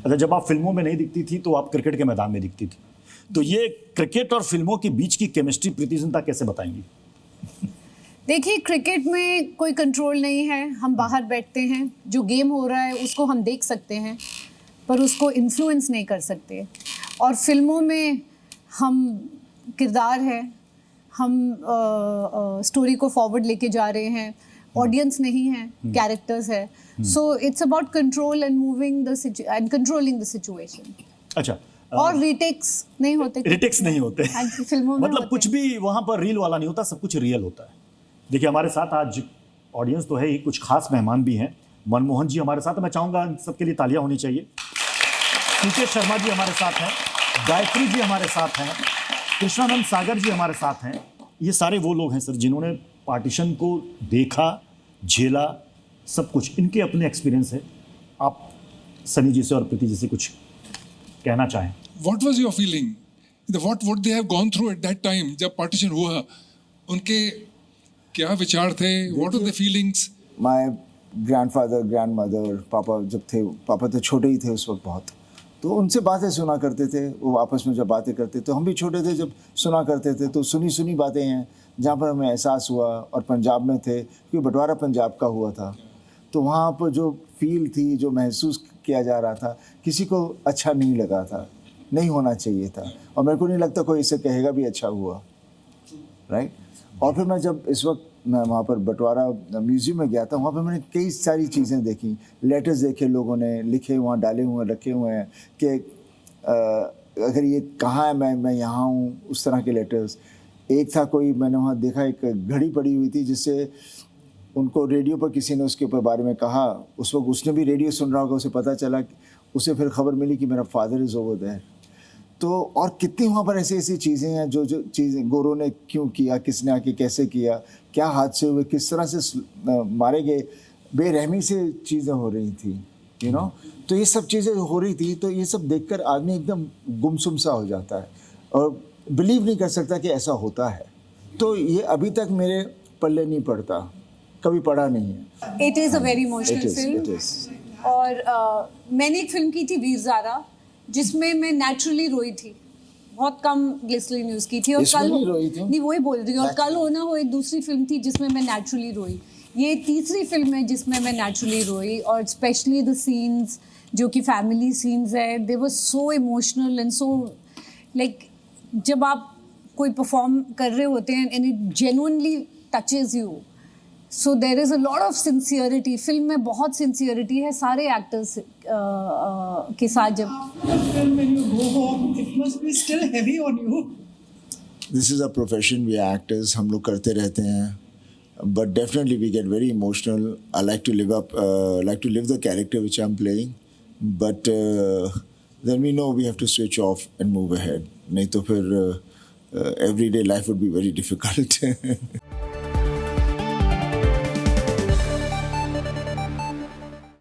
अच्छा, जब आप फिल्मों में नहीं दिखती थी तो आप क्रिकेट के मैदान में दिखती थी, तो ये क्रिकेट और फिल्मों के बीच की केमिस्ट्री प्रीति जिंटा कैसे बताएंगी? देखिए, क्रिकेट में कोई कंट्रोल नहीं है, हम बाहर बैठते हैं, जो गेम हो रहा है उसको हम देख सकते हैं पर उसको इन्फ्लुएंस नहीं कर सकते। और फिल्मों में हम किरदार है, हम स्टोरी को फॉरवर्ड लेके जा रहे हैं, ऑडियंस नहीं है, कैरेक्टर्स है। So it's about control and moving the end controlling the situation. अच्छा, और रीटेक्स नहीं होते, रीटेक्स नहीं होते फिल्मों में मतलब कुछ भी वहां पर रील वाला नहीं होता, सब कुछ रियल होता है। देखिए, हमारे साथ आज ऑडियंस तो है ही, कुछ खास मेहमान भी हैं। मनमोहन जी हमारे साथ, मैं चाहूंगा सबके लिए तालियां होनी चाहिए। पीके शर्मा जी हमारे साथ हैं, गायत्री जी हमारे साथ हैं, कृष्णानंद सागर जी हमारे साथ हैं। ये सारे वो लोग हैं सर जिन्होंने पार्टीशन को देखा, झेला, सब कुछ। इनके अपने एक्सपीरियंस है। आप सनी जी से और प्रीति जी से कुछ कहना चाहें? What was your feeling? What they have gone through at that time जब पार्टीशन हुआ, उनके क्या विचार थे? What were the feelings? My grandfather, grandmother, पापा जब थे, पापा तो छोटे ही थे उस वक्त बहुत, तो उनसे बातें सुना करते थे। वो आपस में जब बातें करते तो हम भी छोटे थे जब सुना करते थे, तो सुनी सुनी बातें हैं जहाँ पर हमें एहसास हुआ। और पंजाब में थे क्योंकि बंटवारा पंजाब का हुआ था, तो वहाँ पर जो फील थी, जो महसूस किया जा रहा था, किसी को अच्छा नहीं लगा था, नहीं होना चाहिए था। और मेरे को नहीं लगता कोई इसे कहेगा भी अच्छा हुआ, राइट। और फिर मैं जब इस वक्त मैं वहाँ पर बंटवारा म्यूज़ियम में गया था, वहाँ पर मैंने कई सारी चीज़ें देखी, लेटर्स देखे, लोगों ने लिखे, वहाँ डाले हुए रखे हुए हैं कि अगर ये कहाँ है, मैं यहाँ हूँ, उस तरह के लेटर्स। एक था कोई, मैंने वहाँ देखा एक घड़ी पड़ी हुई थी जिससे उनको रेडियो पर किसी ने उसके ऊपर बारे में कहा। उस वक्त उसने भी रेडियो सुन रहा होगा, उसे पता चला, उसे फिर खबर मिली कि मेरा फादर इज़ ओवर देयर। तो और कितनी वहाँ पर ऐसी ऐसी चीज़ें हैं जो चीज़ें गोरों ने क्यों किया, किसने आके कैसे किया, क्या हादसे हुए, किस तरह से मारे गए, बेरहमी से चीज़ें हो रही थी, यू नो। तो ये सब चीज़ें हो रही थी, तो ये सब देखकर आदमी एकदम गुमसुम सा हो जाता है और बिलीव नहीं कर सकता कि ऐसा होता है। तो ये अभी तक मेरे पल्ले नहीं पड़ता, कभी पड़ा नहीं है। It is a very emotional film. और मैंने एक फिल्म की थी वीरज़ारा, जिसमें मैं नेचुरली रोई थी, बहुत कम ग्लिसरीन यूज़ की थी। और कल नहीं, वही बोल रही हूँ। और कल हो ना हो एक दूसरी फिल्म थी जिसमें मैं नेचुरली रोई। ये तीसरी फिल्म है जिसमें मैं नेचुरली रोई। और स्पेशली द सीन्स जो कि फैमिली सीन्स है, they were so emotional and so like, जब आप कोई परफॉर्म कर रहे होते हैं and it genuinely touches you, so there is a lot of sincerity. Film में बहुत सिंसियरिटी है सारे एक्टर्स के साथ। जब this is a profession, we actors, हम लोग करते रहते हैं, but definitely we get very emotional. I like to live the character which I am playing, but then we know we have to switch off and move ahead. नहीं तो फिर everyday life would be very difficult.